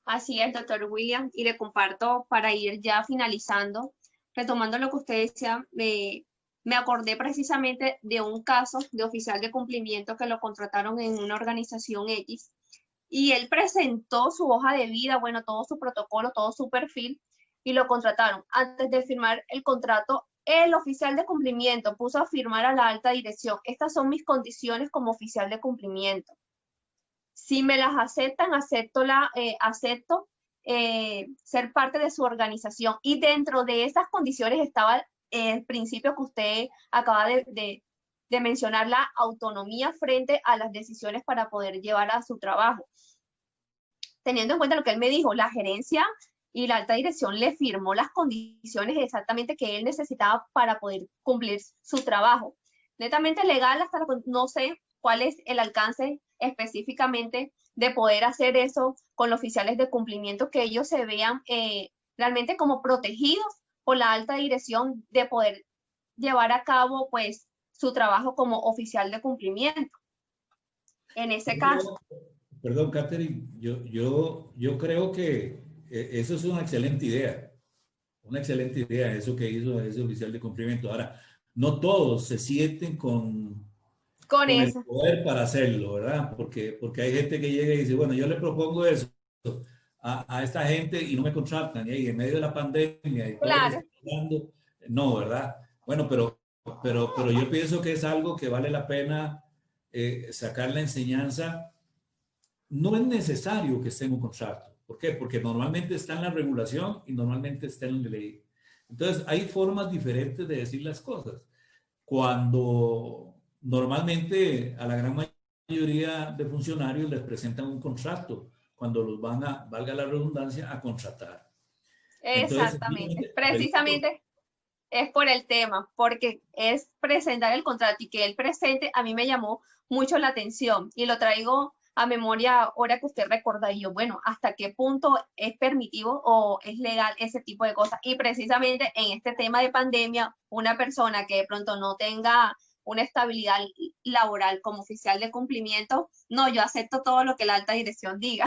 Así es, doctor William, y le comparto para ir ya finalizando, retomando lo que usted decía, me acordé precisamente de un caso de oficial de cumplimiento que lo contrataron en una organización X y él presentó su hoja de vida, bueno, todo su protocolo, todo su perfil y lo contrataron. Antes de firmar el contrato, el oficial de cumplimiento puso a firmar a la alta dirección. Estas son mis condiciones como oficial de cumplimiento. Si me las aceptan, acepto ser parte de su organización. Y dentro de esas condiciones estaba el principio que usted acaba de mencionar, la autonomía frente a las decisiones para poder llevar a su trabajo. Teniendo en cuenta lo que él me dijo, la gerencia y la alta dirección le firmó las condiciones exactamente que él necesitaba para poder cumplir su trabajo. Netamente legal, hasta no sé cuál es el alcance específicamente de poder hacer eso con los oficiales de cumplimiento, que ellos se vean realmente como protegidos por la alta dirección de poder llevar a cabo pues su trabajo como oficial de cumplimiento. En ese caso. Perdón, Catherine, yo creo que eso es una excelente idea. Una excelente idea, eso que hizo ese oficial de cumplimiento. Ahora, no todos se sienten con el poder para hacerlo, ¿verdad? Porque hay gente que llega y dice, bueno, yo le propongo eso a esta gente y no me contratan. Y en medio de la pandemia y todo claro. lo que está pasando, no, ¿verdad? Bueno, pero yo pienso que es algo que vale la pena sacar la enseñanza. No es necesario que esté en un contrato. ¿Por qué? Porque normalmente está en la regulación y normalmente está en la ley. Entonces, hay formas diferentes de decir las cosas. cuando normalmente a la gran mayoría de funcionarios les presentan un contrato cuando los van a, valga la redundancia, a contratar. Entonces, Exactamente. Precisamente es por el tema, porque es presentar el contrato y que él presente, a mí me llamó mucho la atención y lo traigo a memoria ahora que usted recuerda y yo, bueno, ¿hasta qué punto es permitivo o es legal ese tipo de cosas? Y precisamente en este tema de pandemia, una persona que de pronto no tenga una estabilidad laboral como oficial de cumplimiento, no, yo acepto todo lo que la alta dirección diga.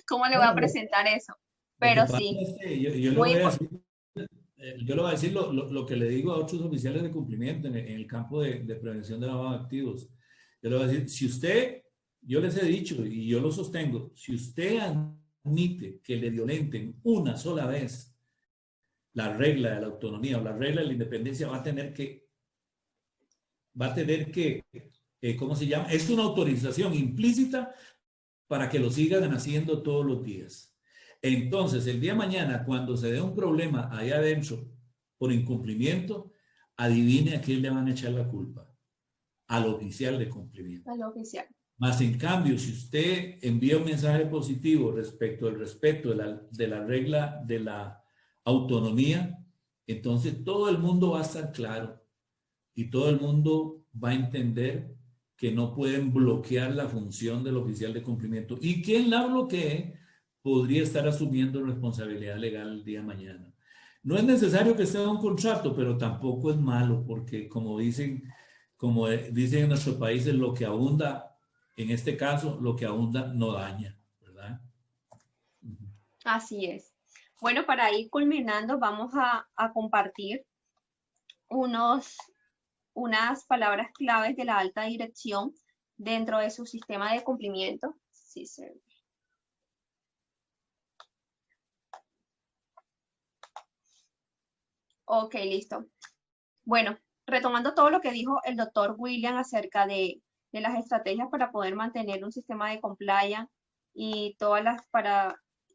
¿Cómo le voy a bueno, presentar eso? lo que Pero pasa sí, es que yo le muy voy a importante. decir, yo le voy a decir lo que le digo a otros oficiales de cumplimiento en el campo de prevención de lavado de activos. Yo le voy a decir, si usted, yo les he dicho y yo lo sostengo, si usted admite que le violenten una sola vez la regla de la autonomía o la regla de la independencia, va a tener que ¿cómo se llama? Es una autorización implícita para que lo sigan haciendo todos los días. Entonces, el día de mañana, cuando se dé un problema allá adentro por incumplimiento, adivine a quién le van a echar la culpa. Al oficial de cumplimiento. Al oficial. Más en cambio, si usted envía un mensaje positivo respecto al respeto de la regla de la autonomía, entonces todo el mundo va a estar claro y todo el mundo va a entender que no pueden bloquear la función del oficial de cumplimiento. Y quien la bloquee podría estar asumiendo responsabilidad legal el día de mañana. No es necesario que sea un contrato, pero tampoco es malo, porque como dicen en nuestros países, lo que abunda, en este caso, lo que abunda no daña, ¿verdad? Así es. Bueno, para ir culminando, vamos a compartir unas palabras claves de la alta dirección dentro de su sistema de cumplimiento. Sí, ok, listo. Bueno, retomando todo lo que dijo el doctor William acerca de las estrategias para poder mantener un sistema de compliance y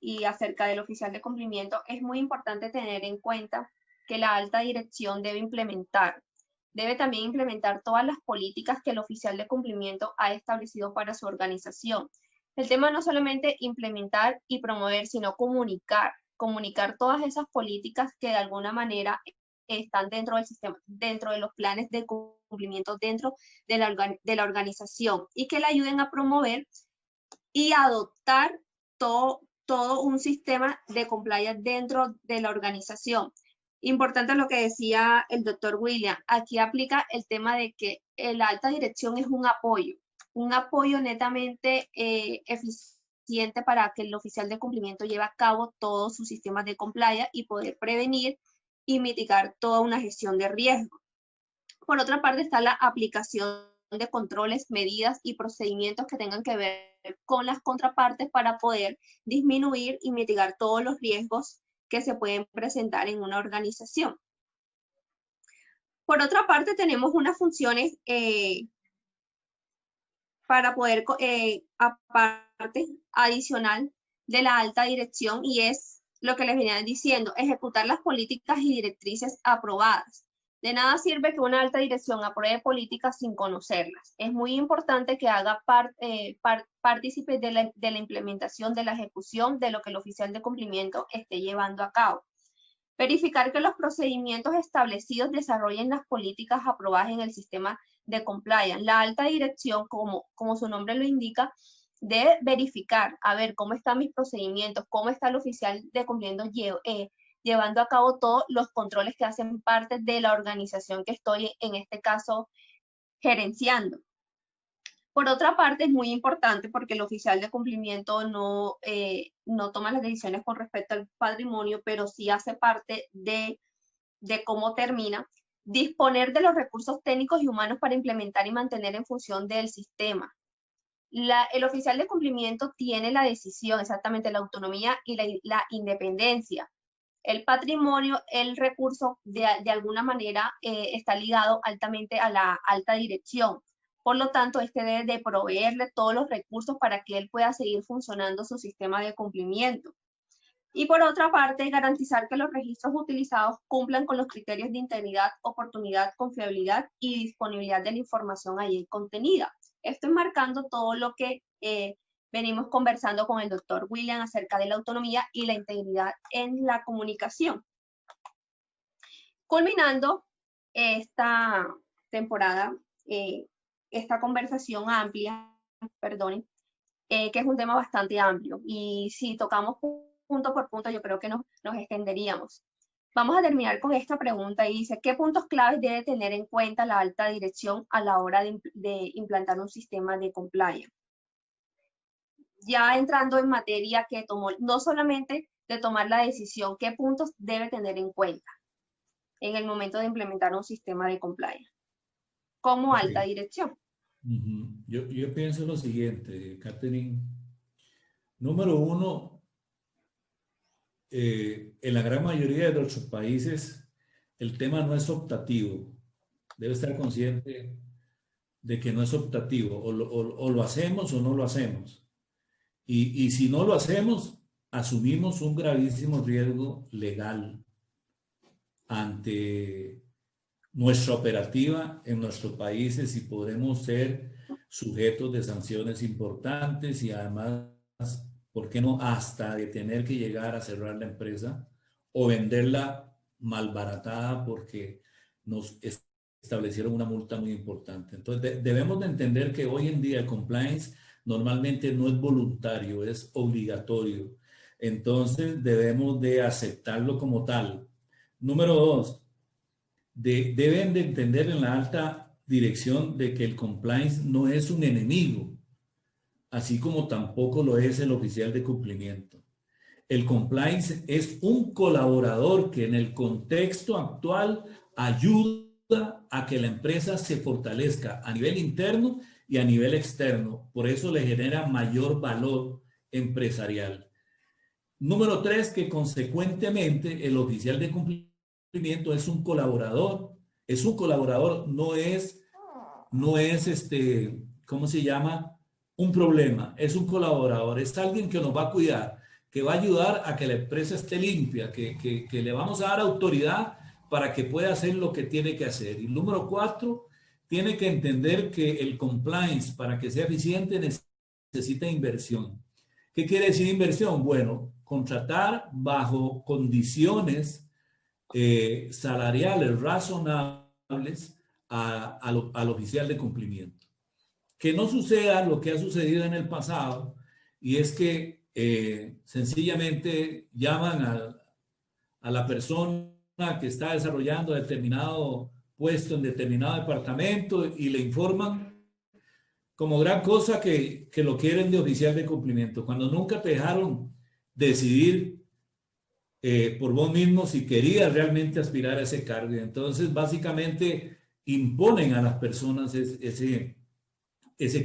y acerca del oficial de cumplimiento, es muy importante tener en cuenta que la alta dirección debe también implementar todas las políticas que el oficial de cumplimiento ha establecido para su organización. El tema no solamente implementar y promover, sino comunicar todas esas políticas que de alguna manera están dentro del sistema, dentro de los planes de cumplimiento dentro de la organización y que le ayuden a promover y adoptar todo un sistema de compliance dentro de la organización. Importante lo que decía el doctor William, aquí aplica el tema de que la alta dirección es un apoyo netamente eficiente para que el oficial de cumplimiento lleve a cabo todos sus sistemas de compliance y poder prevenir y mitigar toda una gestión de riesgo. Por otra parte está la aplicación de controles, medidas y procedimientos que tengan que ver con las contrapartes para poder disminuir y mitigar todos los riesgos que se pueden presentar en una organización. Por otra parte, tenemos unas funciones para poder, aparte, adicional de la alta dirección, y es lo que les venía diciendo, ejecutar las políticas y directrices aprobadas. De nada sirve que una alta dirección apruebe políticas sin conocerlas. Es muy importante que haga partícipe de la implementación, de la ejecución de lo que el oficial de cumplimiento esté llevando a cabo. Verificar que los procedimientos establecidos desarrollen las políticas aprobadas en el sistema de compliance. La alta dirección, como su nombre lo indica, debe verificar, a ver, cómo están mis procedimientos, cómo está el oficial de cumplimiento llevando a cabo todos los controles que hacen parte de la organización que estoy, en este caso, gerenciando. Por otra parte, es muy importante porque el oficial de cumplimiento no toma las decisiones con respecto al patrimonio, pero sí hace parte de cómo termina, disponer de los recursos técnicos y humanos para implementar y mantener en función del sistema. El oficial de cumplimiento tiene la decisión, exactamente la autonomía y la independencia. El patrimonio, el recurso, de alguna manera está ligado altamente a la alta dirección. Por lo tanto, este debe de proveerle todos los recursos para que él pueda seguir funcionando su sistema de cumplimiento. Y por otra parte, garantizar que los registros utilizados cumplan con los criterios de integridad, oportunidad, confiabilidad y disponibilidad de la información allí contenida. Esto enmarcando todo lo que venimos conversando con el doctor William acerca de la autonomía y la integridad en la comunicación. Culminando esta temporada, esta conversación amplia, perdonen, que es un tema bastante amplio. Y si tocamos punto por punto, yo creo que nos extenderíamos. Vamos a terminar con esta pregunta y dice, ¿qué puntos claves debe tener en cuenta la alta dirección a la hora de implantar un sistema de compliance? Ya entrando en materia que tomó, no solamente de tomar la decisión, ¿qué puntos debe tener en cuenta en el momento de implementar un sistema de compliance como alta dirección? Yo pienso lo siguiente, Catherine. Número uno, en la gran mayoría de nuestros países el tema no es optativo. Debe estar consciente de que no es optativo. O lo hacemos o no lo hacemos. Y si no lo hacemos, asumimos un gravísimo riesgo legal ante nuestra operativa en nuestros países y podremos ser sujetos de sanciones importantes y además, ¿por qué no? Hasta de tener que llegar a cerrar la empresa o venderla malbaratada porque nos establecieron una multa muy importante. Entonces, debemos de entender que hoy en día el compliance normalmente no es voluntario, es obligatorio. Entonces, debemos de aceptarlo como tal. Número dos, deben de entender en la alta dirección de que el compliance no es un enemigo, así como tampoco lo es el oficial de cumplimiento. El compliance es un colaborador que en el contexto actual ayuda a que la empresa se fortalezca a nivel interno y a nivel externo. Por eso le genera mayor valor empresarial. Número tres, que consecuentemente el oficial de cumplimiento es un colaborador. Es un colaborador, no es ¿cómo se llama? Un problema. Es un colaborador, es alguien que nos va a cuidar, que va a ayudar a que la empresa esté limpia, que le vamos a dar autoridad para que pueda hacer lo que tiene que hacer. Y número cuatro, tiene que entender que el compliance, para que sea eficiente, necesita inversión. ¿Qué quiere decir inversión? Bueno, contratar bajo condiciones salariales razonables al oficial de cumplimiento. Que no suceda lo que ha sucedido en el pasado, y es que sencillamente llaman a la persona que está desarrollando determinado puesto en determinado departamento y le informan como gran cosa que lo quieren de oficial de cumplimiento, cuando nunca te dejaron decidir por vos mismo si querías realmente aspirar a ese cargo. Y entonces básicamente imponen a las personas ese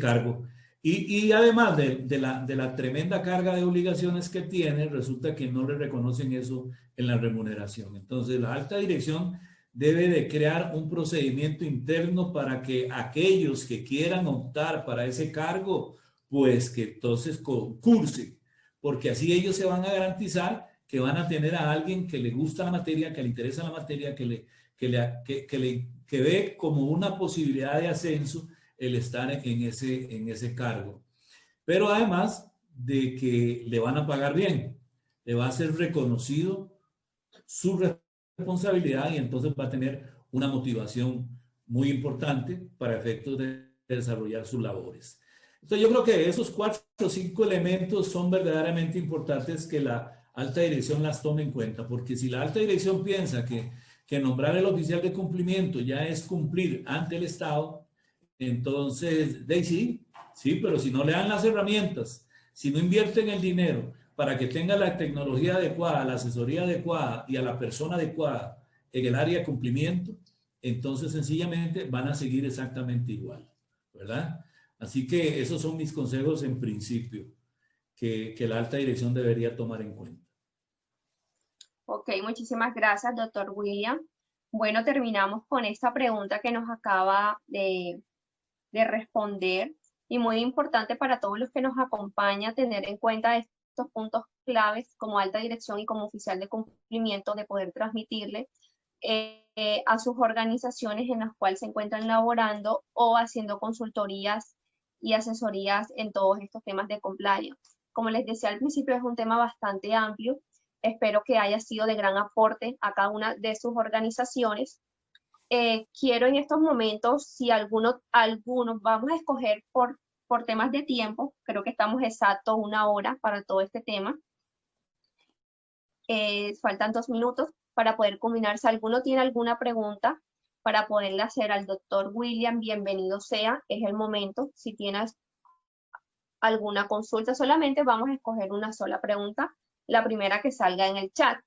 cargo. Y además de la tremenda carga de obligaciones que tiene, resulta que no le reconocen eso en la remuneración. Entonces la alta dirección debe de crear un procedimiento interno para que aquellos que quieran optar para ese cargo, pues que entonces concursen, porque así ellos se van a garantizar que van a tener a alguien que le gusta la materia, que le interesa la materia, que ve como una posibilidad de ascenso el estar en ese cargo. Pero además de que le van a pagar bien, le va a ser reconocido su responsabilidad y entonces va a tener una motivación muy importante para efectos de desarrollar sus labores. Entonces yo creo que esos 4 o 5 elementos son verdaderamente importantes que la alta dirección las tome en cuenta, porque si la alta dirección piensa que nombrar el oficial de cumplimiento ya es cumplir ante el Estado, entonces, sí, pero si no le dan las herramientas, si no invierten el dinero para que tenga la tecnología adecuada, la asesoría adecuada y a la persona adecuada en el área de cumplimiento, entonces sencillamente van a seguir exactamente igual, ¿verdad? Así que esos son mis consejos en principio que la alta dirección debería tomar en cuenta. Ok, muchísimas gracias, doctor William. Bueno, terminamos con esta pregunta que nos acaba de responder y muy importante para todos los que nos acompañan tener en cuenta estos puntos claves como alta dirección y como oficial de cumplimiento de poder transmitirle a sus organizaciones en las cuales se encuentran laborando o haciendo consultorías y asesorías en todos estos temas de compliance. Como les decía al principio, es un tema bastante amplio. Espero que haya sido de gran aporte a cada una de sus organizaciones. Quiero en estos momentos, si algunos vamos a escoger por temas de tiempo, creo que estamos exacto 1 hora para todo este tema. Faltan 2 minutos para poder culminar. Si alguno tiene alguna pregunta para poderle hacer al doctor William, bienvenido sea, es el momento. Si tienes alguna consulta, solamente vamos a escoger una sola pregunta, la primera que salga en el chat.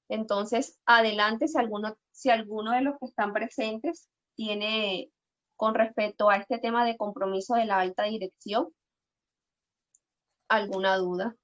Entonces, adelante si alguno de los que están presentes tiene, con respecto a este tema de compromiso de la alta dirección, alguna duda.